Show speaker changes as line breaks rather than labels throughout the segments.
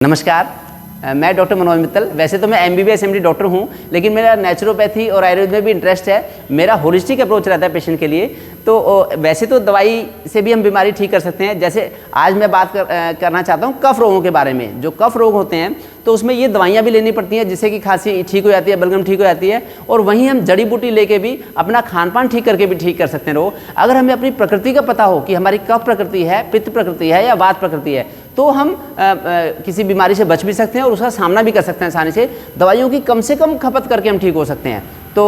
नमस्कार, मैं डॉक्टर मनोज मित्तल। वैसे तो मैं MBBS MD डॉक्टर हूं, लेकिन मेरा नेचुरोपैथी और आयुर्वेद में भी इंटरेस्ट है। मेरा होलिस्टिक अप्रोच रहता है पेशेंट के लिए। तो वैसे तो दवाई से भी हम बीमारी ठीक कर सकते हैं। जैसे आज मैं बात करना चाहता हूं कफ रोगों के बारे में। जो कफ रोग होते हैं तो उसमें ये दवाइयाँ भी लेनी पड़ती हैं, जिससे कि खांसी ठीक हो जाती है, बलगम ठीक हो जाती है। और वहीं हम जड़ी बूटी लेके भी अपना खान पान ठीक करके भी ठीक कर सकते हैं रोग। अगर हमें अपनी प्रकृति का पता हो कि हमारी कफ प्रकृति है, पित्त प्रकृति है या वात प्रकृति है, तो हम किसी बीमारी से बच भी सकते हैं और उसका सामना भी कर सकते हैं आसानी से। दवाइयों की कम से कम खपत करके हम ठीक हो सकते हैं। तो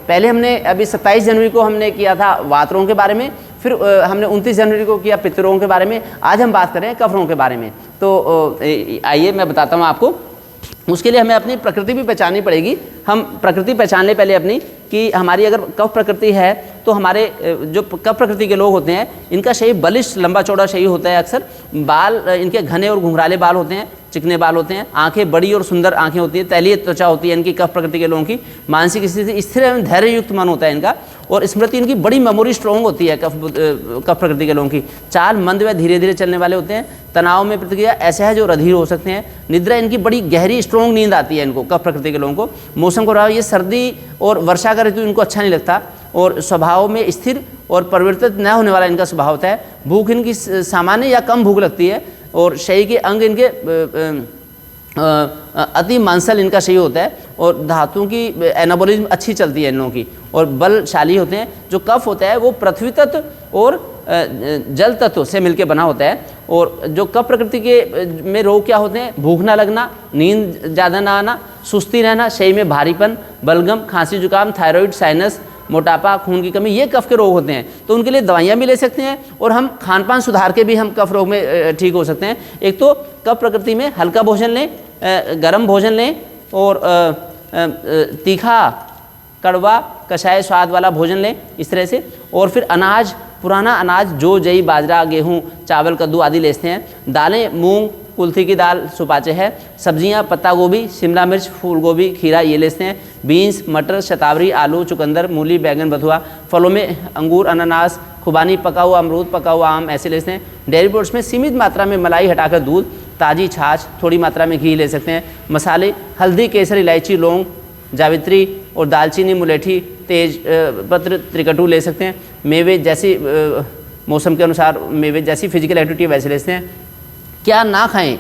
पहले हमने अभी 27 जनवरी को हमने किया था वात रोगों के बारे में, फिर हमने 29 जनवरी को किया पित्त रोगों के बारे में। आज हम बात करें कफ रोगों के बारे में। तो आइए मैं बताता हूँ आपको। उसके लिए हमें अपनी प्रकृति भी पहचाननी पड़ेगी। हम प्रकृति पहचान लें पहले अपनी, कि हमारी अगर कफ प्रकृति है तो हमारे जो कफ प्रकृति के लोग होते हैं इनका शरीर बलिष्ठ लंबा चौड़ा शरीर होता है। अक्सर बाल इनके घने और घुंघराले बाल होते हैं, चिकने बाल होते हैं। आंखें बड़ी और सुंदर आंखें होती हैं। तैलीय त्वचा होती है इनकी कफ प्रकृति के लोगों की। मानसिक स्थिति स्थिर एवं धैर्य युक्त मन होता है इनका। और स्मृति इनकी बड़ी मेमोरी स्ट्रॉन्ग होती है कफ प्रकृति के लोगों की। चाल मंद व धीरे धीरे चलने वाले होते हैं। तनाव में प्रतिक्रिया ऐसे है जो अधीर हो सकते हैं। निद्रा इनकी बड़ी गहरी स्ट्रॉन्ग नींद आती है इनको, कफ प्रकृति के लोगों को। मौसम को ये सर्दी और वर्षा का ऋतु इनको अच्छा नहीं लगता। और स्वभाव में स्थिर और परिवर्तित न होने वाला इनका स्वभाव होता है। भूख इनकी सामान्य या कम भूख लगती है। और शरीर के अंग इनके अति मांसल इनका शरीर होता है। और धातुओं की एनाबॉलिज्म अच्छी चलती है इन लोगों की। और बलशाली होते हैं। जो कफ होता है वो पृथ्वी तत्व और जल तत्व से मिलकर बना होता है। और जो कफ प्रकृति के में रोग क्या होते हैं? भूख ना लगना, नींद ज़्यादा ना आना, सुस्ती रहना, शरीर में भारीपन, बलगम, खांसी जुकाम, थायराइड, साइनस, मोटापा, खून की कमी, ये कफ के रोग होते हैं। तो उनके लिए दवाइयाँ भी ले सकते हैं और हम खान पान सुधार के भी हम कफ रोग में ठीक हो सकते हैं। एक तो कफ प्रकृति में हल्का भोजन लें, गर्म भोजन लें और तीखा कड़वा कषाय स्वाद वाला भोजन लें इस तरह से। और फिर अनाज, पुराना अनाज जो जई, बाजरा, गेहूं, चावल, कद्दू आदि लेते हैं। दालें मूंग, कुल्थी की दाल सुपाच्य है। सब्जियां पत्ता गोभी, शिमला मिर्च, फूल गोभी, खीरा ये लेते हैं। बीन्स, मटर, शतावरी, आलू, चुकंदर, मूली, बैगन, बथुआ। फलों में अंगूर, अनानास, खुबानी, पका हुआ अमरूद, पका हुआ आम ऐसे लेते हैं। डेयरी प्रोडक्ट्स में सीमित मात्रा में मलाई हटाकर दूध, ताज़ी छाछ, थोड़ी मात्रा में घी ले सकते हैं। मसाले हल्दी, केसर, इलायची, लौंग, जावित्री और दालचीनी, मुलेठी, तेज पत्र, त्रिकटू ले सकते हैं। मेवे जैसी मौसम के अनुसार मेवे जैसी फिजिकल एक्टिविटी वैसे लेते हैं। क्या ना खाएं?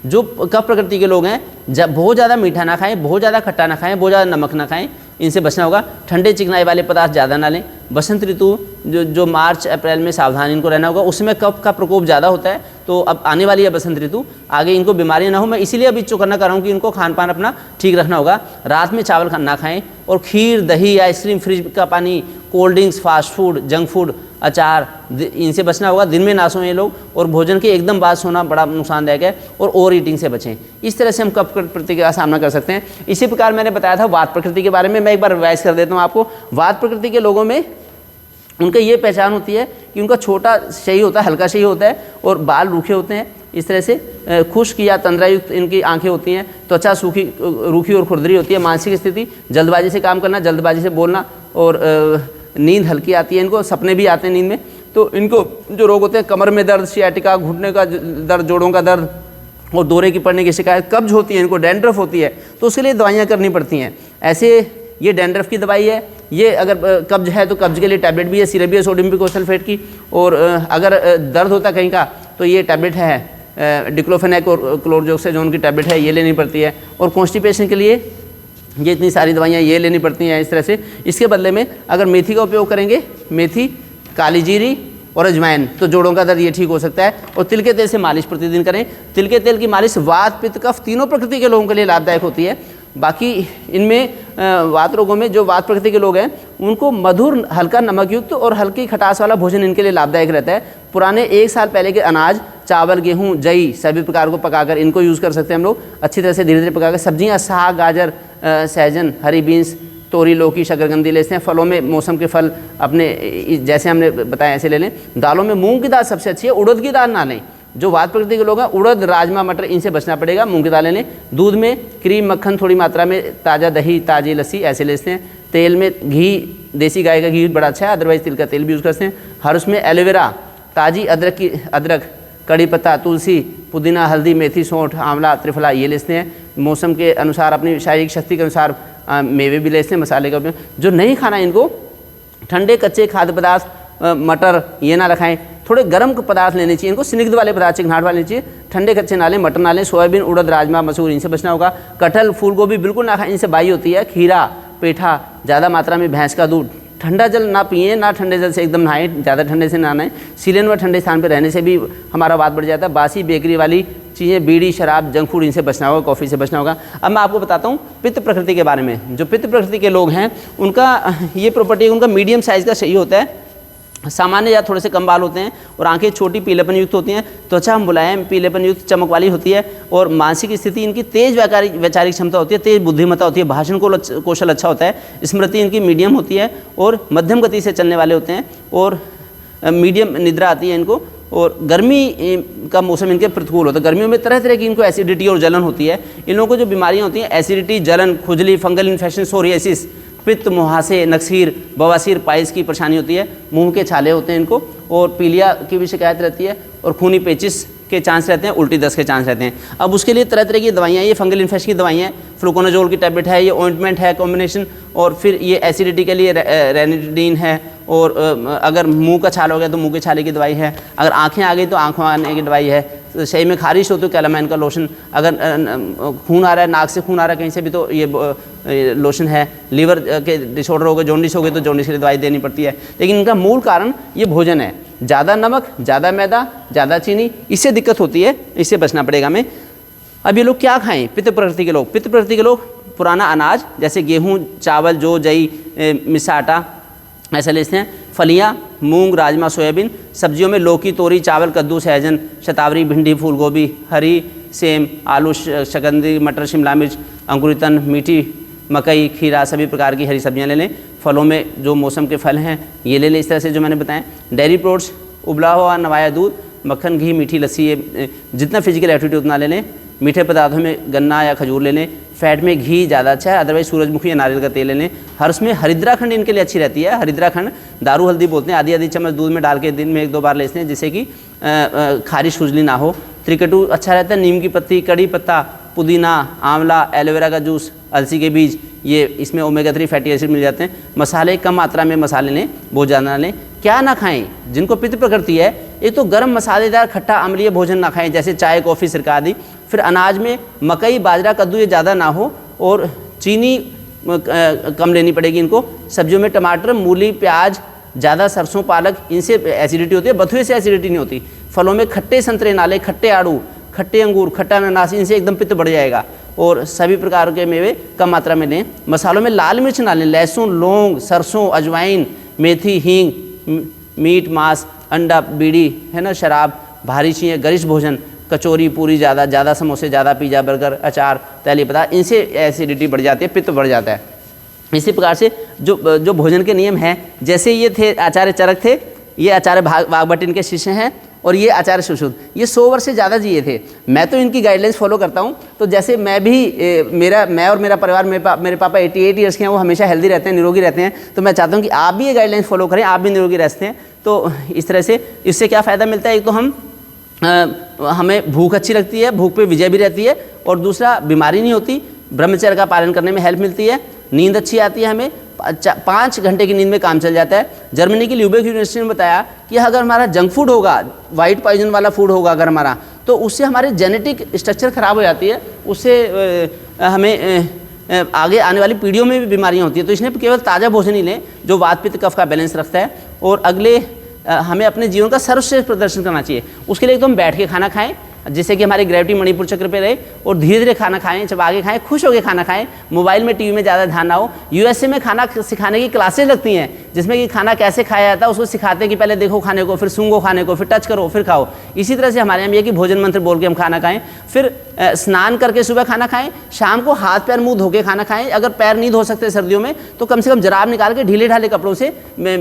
जो कफ प्रकृति के लोग हैं, जब बहुत ज़्यादा मीठा ना खाएं, बहुत ज़्यादा खट्टा ना खाएं, बहुत ज़्यादा नमक ना खाएं, इनसे बचना होगा। ठंडे चिकनाई वाले पदार्थ ज़्यादा ना लें। बसंत ऋतु जो मार्च अप्रैल में सावधान इनको रहना होगा, उसमें कफ का प्रकोप ज़्यादा होता है। तो अब आने वाली है बसंत ऋतु, आगे इनको बीमारियां ना हो। मैं इसीलिए अभी चौकन्ना कर रहा हूँ कि इनको खान पान अपना ठीक रखना होगा। रात में चावल ना खाएं। और खीर, दही, आइसक्रीम, फ्रिज का पानी, cold drinks, fast food, junk food, अचार, इनसे बचना होगा। दिन में ना सोएं ये लोग। और भोजन के एकदम बाद सोना बड़ा नुकसानदायक है। और ओवर ईटिंग से बचें। इस तरह से हम कफ प्रकृति का सामना कर सकते हैं। इसी प्रकार मैंने बताया था वात प्रकृति के बारे में। मैं एक बार रिवाइज कर देता हूँ आपको। वात प्रकृति के लोगों में उनका ये पहचान होती है कि उनका छोटा शरीर होता है, हल्का शरीर होता है और बाल रूखे होते हैं। इस तरह से खुश्क या तंद्रायुक्त इनकी आंखें होती हैं। त्वचा सूखी, रूखी और खुरदरी होती है। मानसिक स्थिति जल्दबाजी से काम करना, जल्दबाजी से बोलना। और नींद हल्की आती है इनको, सपने भी आते हैं नींद में। तो इनको जो रोग होते हैं, कमर में दर्द, सियाटिका, घुटने का दर्द, जोड़ों का दर्द और दौरे की पड़ने की शिकायत, कब्ज होती है इनको, डैंड्रफ होती है, तो उसके लिए दवाइयाँ करनी पड़ती हैं। ऐसे ये डैंड्रफ की दवाई है। ये अगर कब्ज है तो कब्ज के लिए टैबलेट भी है, सिरप भी है सोडियम पिकोसल्फेट की। और अगर दर्द होता है कहीं का तो ये टैबलेट है डिक्लोफेनेक और क्लोरजोक्साजोन की टैबलेट है, ये लेनी पड़ती है। और कॉन्स्टिपेशन के लिए ये इतनी सारी दवाइयाँ ये लेनी पड़ती हैं इस तरह से। इसके बदले में अगर मेथी का उपयोग करेंगे, मेथी, काली जीरी और अजवाइन, तो जोड़ों का दर्द ये ठीक हो सकता है। और तिल के तेल से मालिश प्रतिदिन करें। तिल के तेल की मालिश वात, पित्त, कफ तीनों प्रकृति के लोगों के लिए लाभदायक होती है। बाकी इनमें वात रोगों में जो वात प्रकृति के लोग हैं उनको मधुर, हल्का नमक युक्त और हल्की खटास वाला भोजन इनके लिए लाभदायक रहता है। पुराने 1 साल पहले के अनाज, चावल, गेहूं, जई सभी प्रकार को पकाकर इनको यूज़ कर सकते हैं हम लोग अच्छी तरह से, धीरे धीरे पकाकर। सब्जियां साग, गाजर, सहजन, हरी बीन्स, तोरी, लौकी, शकरकंदी लेते हैं। फलों में मौसम के फल अपने जैसे हमने बताया ऐसे ले लें। दालों में मूंग की दाल सबसे अच्छी है, उड़द की दाल ना लें। जो वात प्रकृति के लोग हैं, उड़द, राजमा, मटर, इनसे बचना पड़ेगा। मूंग की दालें लें। दूध में क्रीम, मक्खन, थोड़ी मात्रा में ताज़ा दही, ताज़ी लस्सी ऐसे लेते हैं। तेल में घी, देसी गाय का घी बड़ा अच्छा है, अदरवाइज तिल का तेल भी यूज़ करते हैं। हर उसमें एलोवेरा, ताज़ी अदरक, कड़ी पत्ता, तुलसी, पुदीना, हल्दी, मेथी, सौंठ, आंवला, त्रिफला ये लेते हैं। मौसम के अनुसार अपनी शारीरिक शक्ति के अनुसार मेवे भी लेते हैं, मसाले का उपयोग। जो नहीं खाना इनको ठंडे कच्चे खाद्य पदार्थ, मटर ये ना रखाएं। थोड़े गर्म पदार्थ लेने चाहिए इनको, स्निग्ध वाले पदार्थ, चिकनाहट वाले चाहिए। ठंडे कच्चे ना लें, मटर ना लें। सोयाबीन, उड़द, राजमा, मसूर इनसे बचना होगा। कटहल, फूल गोभी बिल्कुल ना खाएं, इनसे बाई होती है। खीरा, पेठा, ज़्यादा मात्रा में भैंस का दूध। ठंडा जल ना पिए, ना ठंडे जल से एकदम नहाएं, ज़्यादा ठंडे से ना नहाएं। सीलन व ठंडे स्थान पर रहने से भी हमारा वात बढ़ जाता है। बासी बेकरी वाली चीज़ें, बीड़ी, शराब, जंक फूड इनसे बचना होगा, कॉफ़ी से बचना होगा। अब मैं आपको बताता हूँ पित्त प्रकृति के बारे में। जो पित्त प्रकृति के लोग हैं उनका ये प्रॉपर्टी, उनका मीडियम साइज़ का सही होता है। सामान्य या थोड़े से कम बाल होते हैं और आंखें छोटी पीलेपन युक्त होती हैं। त्वचा मुलायम पीलेपन युक्त चमक वाली होती है और मानसिक स्थिति इनकी तेज वैचारिक क्षमता होती है, तेज बुद्धिमत्ता होती है, भाषण कौशल अच्छा होता है। स्मृति इनकी मीडियम होती है और मध्यम गति से चलने वाले होते हैं और मीडियम निद्रा आती है इनको। और गर्मी का मौसम इनके प्रतिकूल होता है। गर्मियों में तरह तरह की इनको एसिडिटी और जलन होती है। इन लोगों को जो बीमारियाँ होती हैं, एसिडिटी, जलन, खुजली, फंगल इन्फेक्शन, सोरियासिस, पित्त, मुहासे, नक्सीर, बवासीर, पाइल्स की परेशानी होती है। मुंह के छाले होते हैं इनको और पीलिया की भी शिकायत रहती है और खूनी पेचिस के चांस रहते हैं, उल्टी दस्त के चांस रहते हैं। अब उसके लिए तरह तरह की दवाइयाँ, ये फंगल इन्फेक्शन की दवाइयाँ, फ्लूकोनाजोल की टैबलेट है, ये ऑइंटमेंट है कॉम्बिनेशन, और फिर ये एसिडिटी के लिए रेनिडीन है। और अगर मुंह का छाल हो गया तो मुंह के छाले की दवाई है। अगर आँखें आ गई तो आँखों आने की दवाई है। तो शरीर में खारिश हो तो कैलामाइन का लोशन। अगर खून आ रहा है, नाक से खून आ रहा है कहीं से भी, तो ये लोशन है। लीवर के डिसऑर्डर हो गए, जॉन्डिस हो गए तो जॉन्डिस की दवाई देनी पड़ती है। लेकिन इनका मूल कारण ये भोजन है। ज़्यादा नमक, ज़्यादा मैदा, ज़्यादा चीनी, इससे दिक्कत होती है, इससे बचना पड़ेगा हमें। अब ये लोग क्या खाएं? पित्त प्रकृति के लोग। पित्त प्रकृति के लोग पुराना अनाज जैसे गेहूँ, चावल, जौ, जई, मिसा आटा ऐसा लेते हैं। फलियाँ, मूंग, राजमा, सोयाबीन। सब्जियों में लौकी, तोरी, चावल, कद्दू, सहजन, शतावरी, भिंडी, फूल गोभी, हरी सेम, आलू, शकंदी, मटर, शिमला मिर्च, अंकुरितन, मीठी मकई, खीरा, सभी प्रकार की हरी सब्जियां ले लें। फलों में जो मौसम के फल हैं ये ले लें, इस तरह से जो मैंने बताएं। डेयरी प्रोडक्ट्स, उबला हुआ नवाया दूध, मक्खन, घी, मीठी लस्सी, ये जितना फिजिकल एक्टिविटी उतना ले लें। मीठे पदार्थों में गन्ना या खजूर ले लें। फैट में घी ज़्यादा अच्छा है, अदरवाइज सूरजमुखी या नारियल का तेल ले लें। हर्ष में हरिद्राखंड इनके लिए अच्छी रहती है। हरिद्राखंड दारू हल्दी बोलते हैं, आधी चम्मच दूध में डाल के दिन में 1-2 बार लेते हैं, जिससे कि खारिश खुजली ना हो। त्रिकटु अच्छा रहता है। नीम की पत्ती, कड़ी पत्ता, पुदीना, आंवला, एलोवेरा का जूस, अलसी के बीज, ये इसमें ओमेगा 3 फैटी एसिड मिल जाते हैं। मसाले कम मात्रा में मसाले लें, बहुत ज़्यादा ना लें। क्या ना खाएं? जिनको पित्त प्रकृति है, एक तो गर्म मसालेदार खट्टा अम्लीय भोजन ना खाएं, जैसे चाय, कॉफ़ी, सिरका आदि। फिर अनाज में मकई, बाजरा, कद्दू ये ज़्यादा ना हो और चीनी कम लेनी पड़ेगी इनको। सब्जियों में टमाटर, मूली, प्याज, ज़्यादा सरसों, पालक, इनसे एसिडिटी होती है, बथुए से एसिडिटी नहीं होती। फलों में खट्टे संतरे ना लें, खट्टे आड़ू, खट्टे अंगूर, खट्टा अनानास, इनसे एकदम पित्त बढ़ जाएगा। और सभी प्रकार के मेवे कम मात्रा में लें। मसालों में लाल मिर्च ना लें, लहसुन, लौंग, सरसों, अजवाइन, मेथी, हींग, मीट, मांस, अंडा, बीड़ी है ना, शराब, भारी चीज़ें, गरिष्ठ भोजन, कचौरी, पूरी, ज़्यादा समोसे, ज़्यादा पिज़्ज़ा, बर्गर, अचार, तैलीय पदार्थ, इनसे एसिडिटी बढ़ जाती है, पित्त बढ़ जाता है। इसी प्रकार से जो भोजन के नियम हैं, जैसे ये थे आचार्य चरक थे, ये आचार्य वाघभट्ट इनके शिष्य हैं, और ये आचार्य सुश्रुत, ये 100 वर्ष से ज़्यादा जिए थे। मैं तो इनकी गाइडलाइंस फॉलो करता हूँ। तो जैसे मैं भी मैं और मेरा परिवार, मेरे पापा 88 ईयर्स के हैं, वो हमेशा हेल्दी रहते हैं, निरोगी रहते हैं। तो मैं चाहता हूँ कि आप भी ये गाइडलाइंस फॉलो करें, आप भी निरोगी रहते हैं। तो इस तरह से इससे क्या फ़ायदा मिलता है? एक तो हमें भूख अच्छी लगती है, भूख पे विजय भी रहती है, और दूसरा बीमारी नहीं होती, ब्रह्मचर्य का पालन करने में हेल्प मिलती है, नींद अच्छी आती है, हमें 5 घंटे की नींद में काम चल जाता है। जर्मनी की ल्यूबेक यूनिवर्सिटी ने बताया कि अगर हमारा जंक फूड होगा, वाइट पॉइजन वाला फूड होगा अगर हमारा, तो उससे हमारे जेनेटिक स्ट्रक्चर खराब हो जाती है, उससे हमें आगे आने वाली पीढ़ियों में भी बीमारियां होती है। तो इसने केवल ताज़ा भोजन ही लें जो वात पित्त कफ का बैलेंस रखता है, और अगले हमें अपने जीवन का सर्वश्रेष्ठ प्रदर्शन करना चाहिए। उसके लिए तो हम बैठ के खाना खाएं, जिससे कि हमारी ग्रेविटी मणिपुर चक्र पे रहे, और धीरे धीरे खाना खाएं, चबा के खाएं, खुश होकर खाना खाएं, मोबाइल में, टीवी में ज़्यादा ध्यान ना हो। यूएसए में खाना सिखाने की क्लासेज लगती हैं, जिसमें कि खाना कैसे खाया जाता है उसको सिखाते हैं कि पहले देखो खाने को, फिर सूंघो खाने को, फिर टच करो, फिर खाओ। इसी तरह से हमारे यहाँ भी है कि भोजन मंत्र बोल के हम खाना खाएं, फिर स्नान करके सुबह खाना खाएं, शाम को हाथ पैर मुँह धो के खाना खाएं। अगर पैर नहीं धो सकते सर्दियों में तो कम से कम जराब निकाल के ढीले ढाले कपड़ों से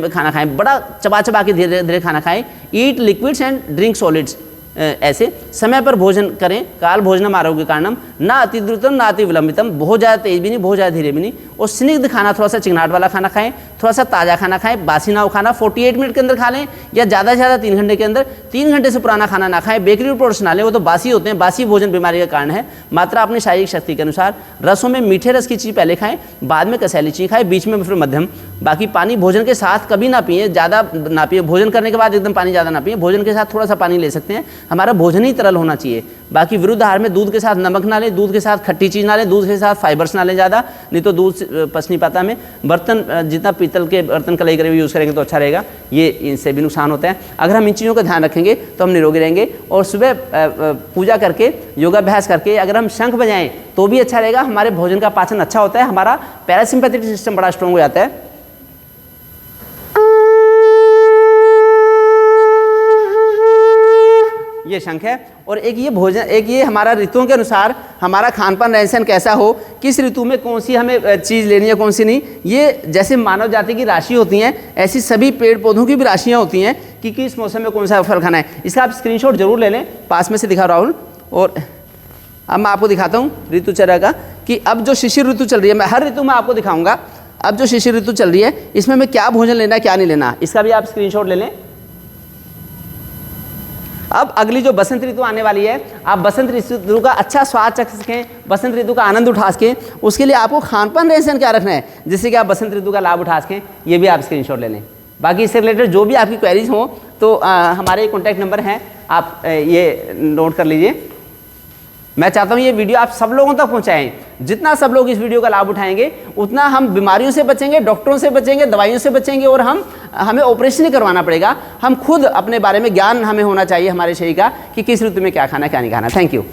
खाना खाएं, बड़ा चबा के धीरे धीरे खाना खाएं। ईट लिक्विड्स एंड ड्रिंक सॉलिड्स, ऐसे समय पर भोजन करें, काल भोजनम आरोग्य कारणम, ना अति द्रुतम ना अति विलंबितम, बहुत ज़्यादा तेज भी नहीं बहुत ज़्यादा धीरे भी नहीं, और स्निग्ध खाना, थोड़ा सा चिकनाहट वाला खाना खाएं, थोड़ा सा ताज़ा खाना खाएं, बासी ना हो खाना 48 मिनट के अंदर खा लें या ज़्यादा से ज़्यादा 3 घंटे के अंदर, 3 घंटे से पुराना खाना ना खाएं, बेकरी प्रोडक्ट्स ना लें, वो तो बासी होते हैं, बासी भोजन बीमारी का कारण है। मात्रा अपनी शारीरिक शक्ति के अनुसार, रसों में मीठे रस की चीज़ पहले खाएं, बाद में कसैली चीज़ खाएं, बीच में फिर मध्यम। बाकी पानी भोजन के साथ कभी ना पिए, ज़्यादा ना पिए, भोजन करने के बाद एकदम पानी ज़्यादा ना पिए, भोजन के साथ थोड़ा सा पानी ले सकते हैं, हमारा भोजन ही तरल होना चाहिए। बाकी विरुद्ध आहार में दूध के साथ नमक ना लें, दूध के साथ खट्टी चीज़ ना लें, दूध के साथ फाइबर्स ना लें ज़्यादा, नहीं तो दूध पच नहीं पाता में। बर्तन जितना पीतल के बर्तन कलाई करे हुए यूज़ करेंगे तो अच्छा रहेगा, ये इनसे भी नुकसान होता है। अगर हम इन चीज़ों का ध्यान रखेंगे तो हम निरोगी रहेंगे। और सुबह पूजा करके, योगाभ्यास करके अगर हम शंख बजाएं तो भी अच्छा रहेगा, हमारे भोजन का पाचन अच्छा होता है, हमारा पैरासिम्पैथेटिक सिस्टम बड़ा स्ट्रॉन्ग हो जाता है। ये शंख है। और एक ये भोजन, एक ये हमारा ऋतुओं के अनुसार हमारा खान पान रहन सहन कैसा हो, किस ऋतु में कौन सी हमें चीज़ लेनी है कौन सी नहीं, ये जैसे मानव जाति की राशि होती हैं ऐसी सभी पेड़ पौधों की भी राशियाँ होती हैं कि किस मौसम में कौन सा फल खाना है। इसका आप स्क्रीनशॉट जरूर ले लें, पास में से दिखा राहुल। और अब मैं आपको दिखाता हूँ ऋतुचर्या का, कि अब जो शिशिर ऋतु चल रही है, मैं हर ऋतु में आपको दिखाऊंगा, अब जो शिशिर ऋतु चल रही है इसमें मैं क्या भोजन लेना है क्या नहीं लेना, इसका भी आप स्क्रीनशॉट ले लें। अब अगली जो बसंत ऋतु आने वाली है, आप बसंत ऋतु का अच्छा स्वाद चख सकें, बसंत ऋतु का आनंद उठा सकें, उसके लिए आपको खान पान रहन सहन क्या रखना है जिससे कि आप बसंत ऋतु का लाभ उठा सकें, ये भी आप स्क्रीनशॉट ले लें। बाकी इससे रिलेटेड जो भी आपकी क्वेरीज हो तो हमारे कॉन्टैक्ट नंबर हैं, आप ये नोट कर लीजिए। मैं चाहता हूँ ये वीडियो आप सब लोगों तक पहुँचाएं, जितना सब लोग इस वीडियो का लाभ उठाएंगे उतना हम बीमारियों से बचेंगे, डॉक्टरों से बचेंगे, दवाइयों से बचेंगे, और हमें ऑपरेशन नहीं करवाना पड़ेगा। हम खुद अपने बारे में ज्ञान हमें होना चाहिए हमारे शरीर का कि किस ऋतु में क्या खाना क्या नहीं खाना। Thank you.